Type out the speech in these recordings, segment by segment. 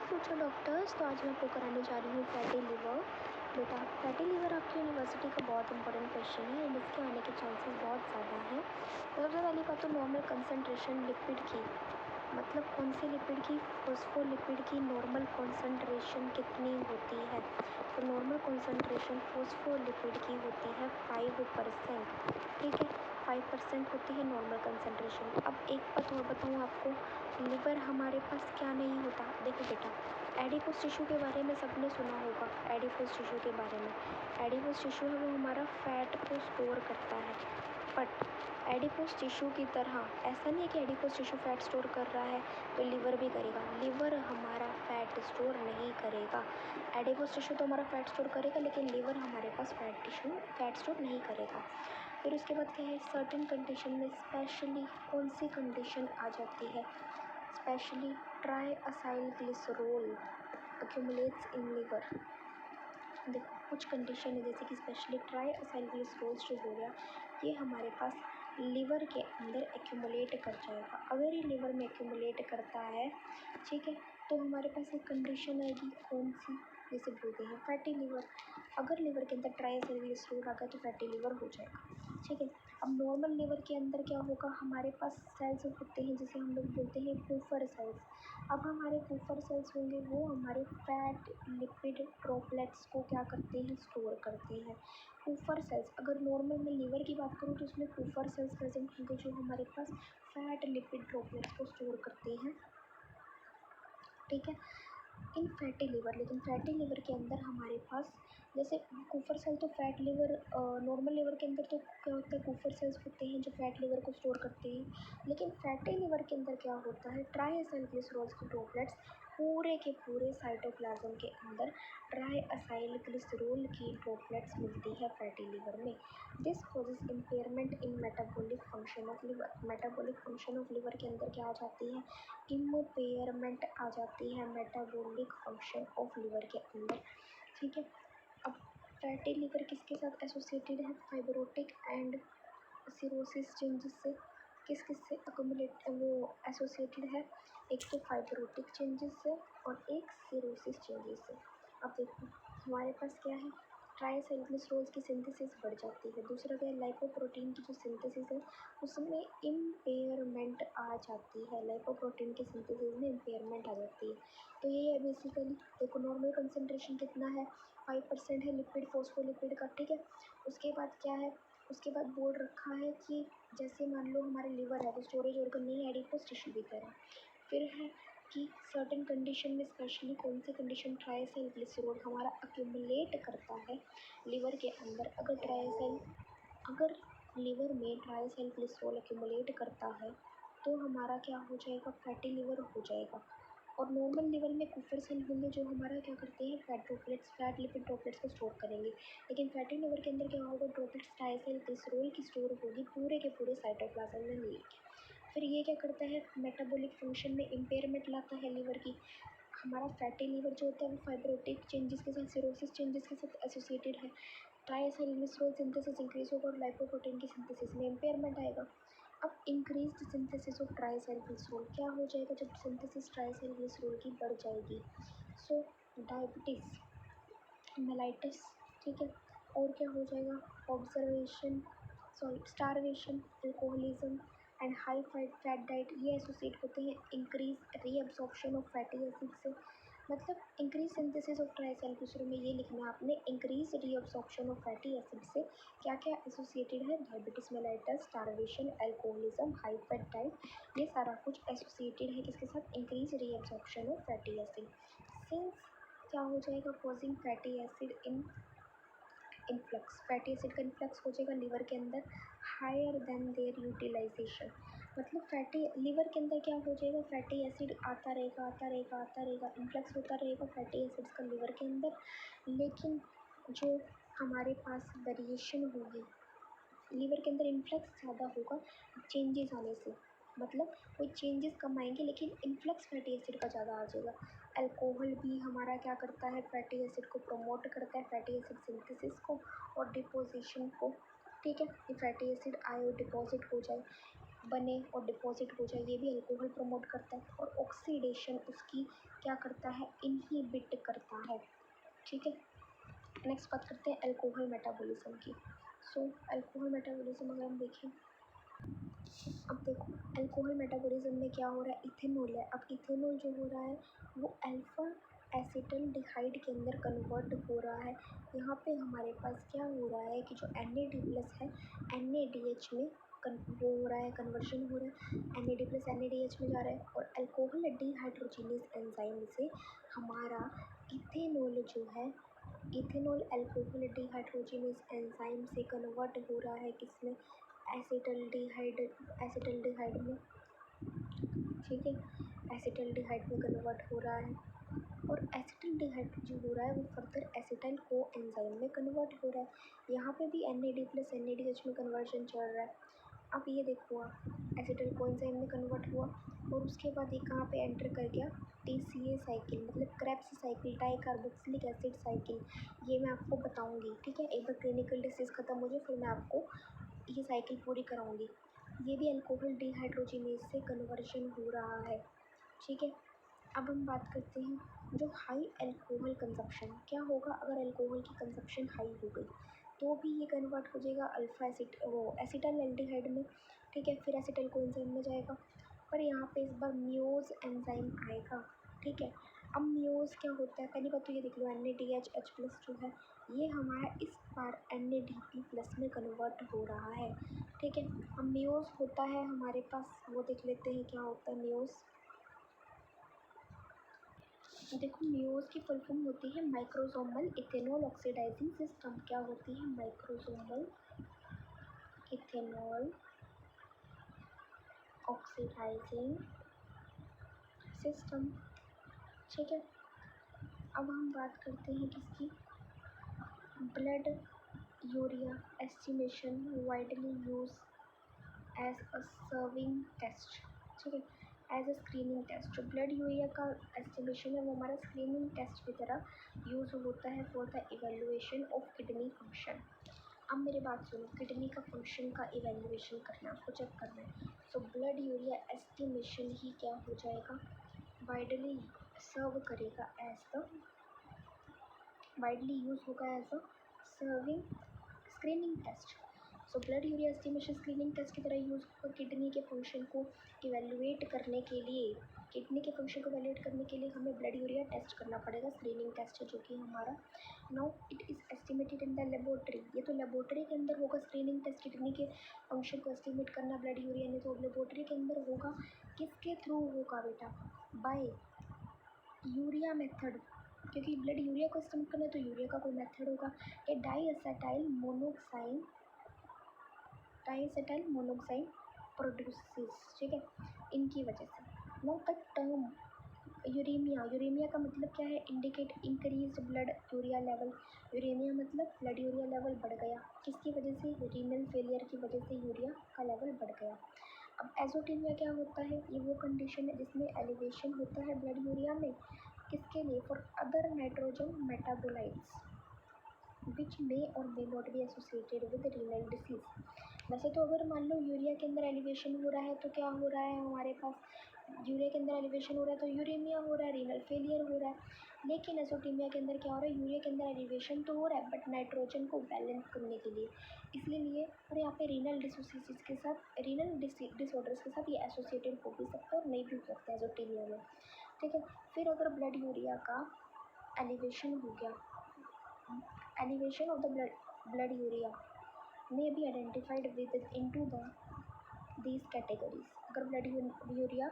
Future doctors. तो आज मैं आपको कराने जा रही हूँ फैटी लिवर। बेटा, फैटी लिवर आपकी यूनिवर्सिटी का बहुत इंपॉर्टेंट क्वेश्चन है एंड इसके आने के चांसेस बहुत ज़्यादा हैं। सबसे पहली बात तो नॉर्मल कंसनट्रेशन लिपिड की, मतलब कौन से लिपिड की, फॉस्फोलिपिड की नॉर्मल कॉन्सेंट्रेशन कितनी होती है। तो नॉर्मल कॉन्सेंट्रेशन फॉस्फोलिपिड की होती है 5%। ठीक है, 5% होती है नॉर्मल कंसंट्रेशन। अब एक बात और बताऊँ आपको, लिवर हमारे पास क्या नहीं होता। देखो बेटा, एडिपोस टिश्यू के बारे में सबने सुना होगा। एडिपोस टिश्यू के बारे में, एडिपोस टिश्यू है वो हमारा फैट को स्टोर करता है। बट एडिपोस टिश्यू की तरह ऐसा नहीं है कि एडिपोस टिश्यू फैट स्टोर कर रहा है तो लिवर भी करेगा। लिवर हमारा फैट स्टोर नहीं करेगा। एडिपोस टिश्यू तो हमारा फैट स्टोर करेगा लेकिन लिवर हमारे पास फैट स्टोर नहीं करेगा। फिर उसके बाद क्या है, सर्टेन कंडीशन में स्पेशली कौन सी कंडीशन आ जाती है, specially try acyl glycerol accumulates in liver. देखो कुछ कंडीशन है जैसे कि स्पेशली ट्राई असाइल ग्लिसरॉल जो हो गया, ये हमारे पास लिवर के अंदर एक्यूमुलेट कर जाएगा। अगर ये लिवर में एक्यूमुलेट करता है, ठीक है, तो हमारे पास एक कंडीशन आएगी कौन सी, जैसे बोलते हैं फैटी लिवर। अगर लिवर के अंदर ट्राई असाइल ग्लिसरॉल आ गया तो फैटी लिवर हो जाएगा। ठीक है, अब नॉर्मल लिवर के अंदर क्या होगा, हमारे पास सेल्स होते हैं जिसे हम लोग बोलते हैं पूफर सेल्स। अब हमारे पूफर सेल्स होंगे वो हमारे फैट लिपिड ड्रॉपलेट्स को क्या करते हैं, स्टोर करते हैं। पूफर सेल्स, अगर नॉर्मल में लिवर की बात करूँ तो उसमें पूफर सेल्स प्रेजेंट होंगे जो हमारे पास फैट लिपिड ड्रॉपलेट्स को स्टोर करते हैं। ठीक है, इन फैटी लिवर, लेकिन फैटी लिवर के अंदर हमारे पास जैसे कूफर सेल तो फैट लिवर, नॉर्मल लिवर के अंदर तो क्या होता है, कूफर सेल्स होते हैं जो फैट लिवर को स्टोर करते हैं। लेकिन फैटी लिवर के अंदर क्या होता है, ट्राई असाइल ग्लिसरॉल्स की ड्रॉपलेट्स पूरे के पूरे साइटोप्लाज्म के अंदर ट्राई असाइल ग्लिसरॉल की ड्रॉपलेट्स मिलती है फैटी लिवर में। This causes impairment in metabolic function of liver. Metabolic function of liver के अंदर क्या आ जाती है, इम्पेयरमेंट आ जाती है मेटाबॉलिक फंक्शन ऑफ लिवर के अंदर। ठीक है, अब फैटी लिवर किसके साथ एसोसिएटेड है, फाइब्रोटिक एंड सिरोसिस चेंजेस से। किस किस से अकोमुलेट वो एसोसिएटेड है, एक तो फाइब्रोटिक चेंजेस से और एक सिरोसिस चेंजेस से। अब देखो हमारे पास क्या है, ट्राइसाइल ग्लिसरॉल्स की सिंथेसिस बढ़ जाती है। दूसरा क्या है, लाइपोप्रोटीन की जो सिंथेसिस है उसमें इम्पेयरमेंट आ जाती है। लाइपोप्रोटीन की सिंथेसिस में इम्पेयरमेंट आ जाती है। तो ये है बेसिकली, देखो नॉर्मल कंसंट्रेशन कितना है, 5% है लिपिड फॉस्फोलिपिड का। ठीक है, उसके बाद क्या है, उसके बाद बोर्ड रखा है कि जैसे मान लो हमारे लिवर है वो स्टोरेज ऑर्गन नहीं है, एडिपोस टिश्यू की तरह। फिर है कि सर्टेन कंडीशन में स्पेशली कौन सी कंडीशन, ट्राइसाइल ग्लिसरॉल हमारा अक्यूमुलेट करता है लिवर के अंदर। अगर लिवर में ट्राइसाइल ग्लिसरॉल अक्यूमुलेट करता है तो हमारा क्या हो जाएगा, फैटी लिवर हो जाएगा। और नॉर्मल लिवर में कुफर सेल होंगे जो हमारा क्या करते हैं, fat droplets, fat lipid droplets को स्टोर करेंगे। लेकिन फैटी लिवर के अंदर क्या होगा, ड्रॉपलेट्स ट्राइसाइल ग्लिसरॉल की स्टोर होगी पूरे के पूरे साइटोप्लाज्म में मिलेगी। फिर ये क्या करता है, मेटाबॉलिक फंक्शन में इम्पेयरमेंट लाता है लिवर की। हमारा फैटी लिवर जो होता है वो फाइब्रोटिक चेंजेस के साथ, सिरोसिस चेंजेस के साथ एसोसिएटेड है। ट्राइसाइल ग्लिसरॉल सिंथेसिस इंक्रीज होगा और लाइपोप्रोटीन की सिंथेसिस में इम्पेयरमेंट आएगा। अब increased synthesis of triacyl glycerol क्या हो जाएगा, जब सिंथेसिस ट्राइसाइल ग्लिसरॉल की बढ़ जाएगी, सो डायबिटीज़, मेलाइटिस। ठीक है, और क्या हो जाएगा, starvation, alcoholism and high fat diet, ये एसोसिएट होते हैं increase reabsorption of fatty acid से। मतलब increase synthesis of triacyl glycerol में ये लिखना है आपने, increase reabsorption of fatty acid से क्या क्या एसोसिएटेड है, diabetes mellitus, starvation, alcoholism, high fat diet, ये सारा कुछ एसोसिएटेड है किसके साथ, increase reabsorption of fatty acid. Since क्या हो जाएगा, causing fatty acid influx, fatty acid का इनफ्लक्स हो जाएगा लिवर के अंदर हायर देन देयर यूटिलाइजेशन। मतलब फैटी लिवर के अंदर क्या हो जाएगा, फैटी एसिड आता रहेगा आता रहेगा आता रहेगा, इनफ्लक्स होता रहेगा फैटी एसिड्स का लिवर के अंदर। लेकिन जो हमारे पास वेरिएशन होगी, लीवर के अंदर इन्फ्लक्स ज़्यादा होगा चेंजेस आने से, मतलब कोई चेंजेस कम आएंगे लेकिन इन्फ्लक्स फैटी एसिड का ज़्यादा आ जाएगा। अल्कोहल भी हमारा क्या करता है, फैटी एसिड को प्रमोट करता है, फैटी एसिड सिंथेसिस को और डिपोजिशन को। ठीक है, ये फैटी एसिड आए और डिपॉजिट हो जाए। बने और डिपॉजिट हो जाए, ये भी अल्कोहल प्रमोट करता है। और ऑक्सीडेशन उसकी क्या करता है, इनहिबिट करता है। ठीक है, नेक्स्ट बात करते हैं अल्कोहल मेटाबॉलिज्म की। सो अल्कोहल मेटाबॉलिज्म अगर हम देखें, अब देखो अल्कोहल मेटाबॉलिज्म में क्या हो रहा है, इथेनॉल है। अब इथेनॉल जो हो रहा है वो अल्फा एसिटल्डिहाइड के अंदर कन्वर्ट हो रहा है। यहाँ पे हमारे पास क्या हो रहा है कि जो NAD+ है NADH में वो हो रहा है, कन्वर्शन हो रहा है, NAD+ NADH में जा रहा है। और अल्कोहल डिहाइड्रोजिनेज एंजाइम से हमारा इथेनॉल जो है, इथेनॉल अल्कोहल डिहाइड्रोजिनेज एंजाइम से कन्वर्ट हो रहा है किसमें, एसिटल्डिहाइड में। ठीक है, एसिटल्डिहाइड में कन्वर्ट हो रहा है। और एसिटल्डिहाइड जो हो रहा है वो फर्दर एसिटाइल को एंजाइम में कन्वर्ट हो रहा है। यहाँ पे भी NAD+ NADH में कन्वर्जन चल रहा है। अब ये देखो आप, एसिटाइल को एंजाइम में कन्वर्ट हुआ और उसके बाद ये कहाँ पे एंटर कर गया, TCA साइकिल, मतलब Krebs cycle, dicarboxylic acid cycle. ये मैं आपको बताऊंगी, ठीक है, एक बार क्लिनिकल डिसीज खत्म हो जाए फिर मैं आपको ये साइकिल पूरी कराऊंगी। ये भी अल्कोहल डिहाइड्रोजिनेज से कन्वर्जन हो रहा है। ठीक है, अब हम बात करते हैं जो हाई अल्कोहल कंजप्शन, क्या होगा अगर अल्कोहल की कंजप्शन हाई हो गई तो भी ये कन्वर्ट हो जाएगा अल्फा एसिड वो एसिटल एल्डिहाइड में। ठीक है, फिर एसिटल कोएंजाइम में जाएगा, पर यहाँ पे इस बार म्यूज एंजाइम आएगा। ठीक है, अब म्यूज क्या होता है, पहली बात तो ये देख लो, NADH+ जो है ये हमारा इस बार NADP+ में कन्वर्ट हो रहा है। ठीक है, अब म्यूज होता है हमारे पास, वो देख लेते हैं क्या होता है म्यूज। देखो म्यूज की फुल फॉर्म होती है माइक्रोसोमल इथेनॉल ऑक्सीडाइजिंग सिस्टम। क्या होती है, माइक्रोसोमल इथेनॉल ऑक्सीडाइजिंग सिस्टम। ठीक है, अब हम बात करते हैं किसकी, blood urea estimation widely use as a serving test. ठीक है, एज अ स्क्रीनिंग टेस्ट। जो ब्लड यूरिया का एस्टिमेशन है वो हमारा स्क्रीनिंग टेस्ट की तरह यूज़ होता है for the evaluation of kidney function. अब मेरी बात सुनो, किडनी का फंक्शन का इवेल्युएशन करना है, आपको चेक करना है, सो ब्लड यूरिया एस्टिमेशन ही क्या हो जाएगा, वाइडली सर्व करेगा एज द, वाइडली यूज होगा as a serving screening test. So blood urea estimation screening test की तरह यूज़ होगा किडनी के फंक्शन को इवेलुएट करने के लिए। किडनी के फंक्शन को इवेलुएट करने के लिए हमें ब्लड यूरिया टेस्ट करना पड़ेगा, स्क्रीनिंग टेस्ट है जो कि हमारा। Now it is estimated in the laboratory, ये तो लेबोरेटरी के अंदर होगा स्क्रीनिंग टेस्ट, किडनी के फंक्शन को एस्टिमेट करना ब्लड यूरिया ने, तो लेबोरेटरी के अंदर होगा। किसके थ्रू होगा बेटा, बाय यूरिया मेथड, क्योंकि ब्लड यूरिया को एस्टिमेट करना है तो यूरिया का कोई मेथड होगा। A diacetyl monoxide produces. ठीक है, इनकी वजह से। Know the term uremia, uremia का मतलब क्या है, indicate increase blood urea level. Uremia मतलब ब्लड यूरिया लेवल बढ़ गया, किसकी वजह से, रीनल फेलियर की वजह से यूरिया का लेवल बढ़ गया। अब एजोटीमिया क्या होता है, ये वो कंडीशन है जिसमें एलिवेशन होता है ब्लड यूरिया में, किसके लिए, फॉर अदर नाइट्रोजन मेटाबोलाइट्स विच मे और may not be associated with renal disease. वैसे तो अगर मान लो यूरिया के अंदर एलिवेशन हो रहा है तो क्या हो रहा है हमारे पास, यूरिया के अंदर एलिवेशन हो रहा है तो यूरेमिया हो रहा है, रीनल फेलियर हो रहा है। लेकिन एसोटीमिया के अंदर क्या हो रहा है, यूरिया के अंदर एलिवेशन तो हो रहा है बट नाइट्रोजन को बैलेंस करने के लिए, इसलिए। और यहाँ पे रीनल डिसोसिएसिस के साथ, रीनल डिसऑर्डर्स के साथ ये एसोसिएटेड हो भी सकता है और नहीं भी हो सकता है एसोटीमिया में। ठीक है, फिर अगर ब्लड यूरिया का एलिवेशन हो गया, elevation of the blood urea may be identified with into the these categories। अगर ब्लड यूरिया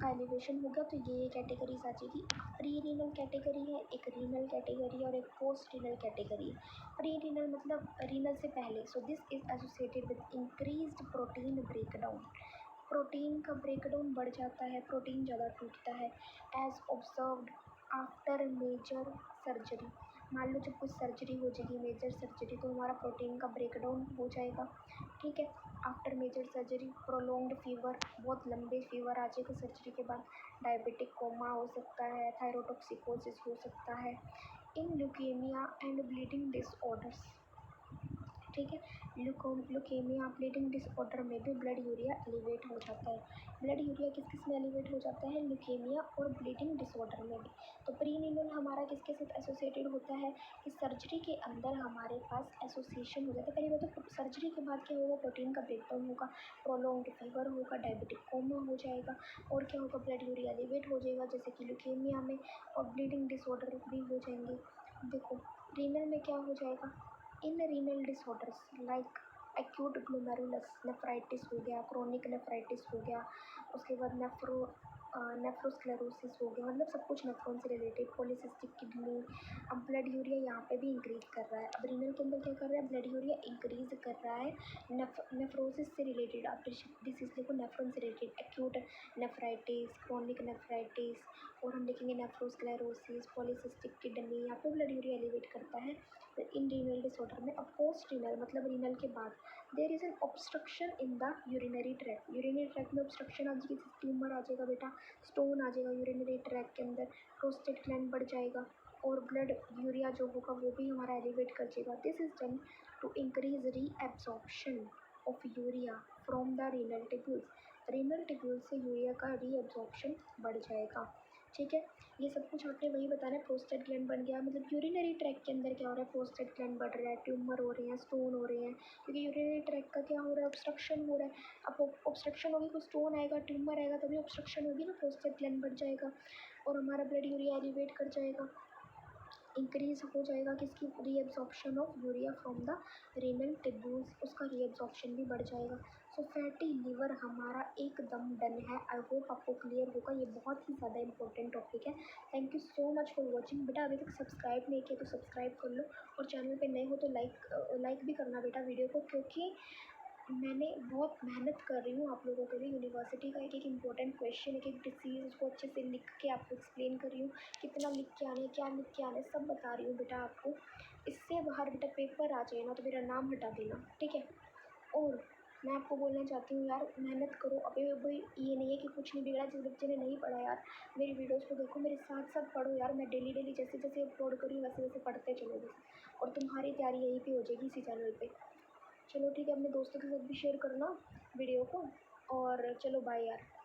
का एलिवेशन होगा तो ये कैटेगरीज आ जाएगी, प्री रीनल कैटेगरी है, एक रीनल कैटेगरी और एक post renal category. Pre renal मतलब रीनल से पहले, so this is associated with increased protein breakdown. Protein का ब्रेकडाउन बढ़ जाता है, प्रोटीन ज़्यादा टूटता है, as observed after major surgery. मान लो जब कुछ सर्जरी हो जाएगी, मेजर सर्जरी, तो हमारा प्रोटीन का ब्रेकडाउन हो जाएगा। ठीक है, after major surgery, prolonged fever, बहुत लंबे फीवर आ जाएगा सर्जरी के बाद, डायबिटिक कोमा हो सकता है, थायरोटॉक्सिकोसिस हो सकता है, इन ल्यूकेमिया एंड ब्लीडिंग डिसऑर्डर्स। ठीक है। ल्यूकेमिया ब्लीडिंग डिसऑर्डर में भी ब्लड यूरिया एलिवेट हो जाता है। ब्लड यूरिया किस किस में एलिवेट हो जाता है? ल्यूकेमिया और ब्लीडिंग डिसऑर्डर में भी। तो प्रीनीनल हमारा किसके साथ एसोसिएटेड होता है कि सर्जरी के अंदर हमारे पास एसोसिएशन हो जाता है। पहली बात तो सर्जरी के बाद क्या होगा? प्रोटीन का ब्रेकडाउन होगा, प्रोलॉन्ग्ड फीवर होगा, डायबिटिक कोमा हो जाएगा, और क्या होगा? ब्लड यूरिया एलिवेट हो जाएगा जैसे कि ल्यूकेमिया में, और ब्लीडिंग डिसऑर्डर भी हो जाएंगे। देखो रीनल में क्या हो जाएगा? In renal disorders like acute glomerulus nephritis हो गया, क्रोनिक नेफ्राइटिस हो गया, उसके बाद नेफ्रोस्क्लेरोसिस हो गया, मतलब सब कुछ नेफ्रॉन से रिलेटेड, पॉलीसिस्टिक किडनी। अब ब्लड यूरिया यहाँ पे भी इंक्रीज कर रहा है। अब रीनल के अंदर क्या कर रहा है? ब्लड यूरिया इंक्रीज कर रहा है नेफ्रोसिस से रिलेटेड। आप डिसीज देखो, नेफ्रॉन से related, acute nephritis, chronic nephritis, और हम देखेंगे नेफ्रोस्क्लेरोसिस, पॉलीसिस्टिक किडनी, यहाँ पे ब्लड यूरिया एलिवेट करता है इन रीनल डिसऑर्डर में। अब पोस्ट रीनल मतलब रीनल के बाद there is an obstruction in the urinary tract. Urinary tract में ऑब्स्ट्रक्शन आ जाएगी, ट्यूमर आ जाएगा बेटा, स्टोन आ जाएगा यूरिनरी ट्रैक के अंदर, प्रोस्टेट ग्लैंड बढ़ जाएगा, और ब्लड यूरिया जो होगा वो भी हमारा एलिवेट कर जाएगा। This is done to increase reabsorption of urea from the renal tubules. Renal tubule से यूरिया का रीएब्जॉर्प्शन बढ़ जाएगा। ठीक है, ये सब कुछ आपने वही बताना है। प्रोस्टेट ग्लैंड बन गया, मतलब यूरिनरी ट्रैक के अंदर क्या हो रहा है? प्रोस्टेट ग्लैंड बढ़ रहा है, ट्यूमर हो रहे हैं, स्टोन हो रहे हैं, क्योंकि यूरिनरी ट्रैक का क्या हो रहा है? ऑब्स्ट्रक्शन हो रहा है। अब ऑब्स्ट्रक्शन होगी तो स्टोन आएगा, ट्यूमर आएगा, तभी ऑब्स्ट्रक्शन होगी ना, प्रोस्टेट ग्लैंड बढ़ जाएगा और हमारा ब्लड यूरिया एलिवेट कर जाएगा, इंक्रीज हो जाएगा किसकी? Reabsorption of urea from the renal tubules, उसका रीएब्जॉर्प्शन भी बढ़ जाएगा। सो फैटी लीवर हमारा एकदम डन है। आई होप आपको क्लियर होगा, ये बहुत ही ज़्यादा इंपॉर्टेंट टॉपिक है। Thank you so much for watching. बेटा अभी तक सब्सक्राइब नहीं किया तो सब्सक्राइब कर लो, और चैनल पे नए हो तो लाइक भी करना बेटा वीडियो को, क्योंकि मैंने बहुत मेहनत कर रही हूँ आप लोगों के लिए। यूनिवर्सिटी का एक एक इम्पोर्टेंट क्वेश्चन, एक एक डिसीज़, उसको अच्छे से लिख के आपको एक्सप्लेन कर रही हूँ, कितना लिख के आना है, क्या लिख के आना है, सब बता रही हूँ बेटा आपको। इससे बाहर बेटा पेपर आ जाए ना तो मेरा नाम हटा देना, ठीक है। और मैं आपको बोलना चाहती हूँ यार, मेहनत करो। अभी ये नहीं है कि कुछ नहीं बिगड़ा, जिस बच्चे ने नहीं पढ़ा यार मेरी वीडियोज़ को देखो, मेरे साथ साथ पढ़ो यार। मैं डेली जैसे जैसे अपलोड करूँ वैसे वैसे पढ़ते चलो बस, और तुम्हारी तैयारी यहीं पे हो जाएगी इसी चैनल पे। चलो ठीक है, अपने दोस्तों के साथ भी शेयर करना वीडियो को, और चलो बाय यार।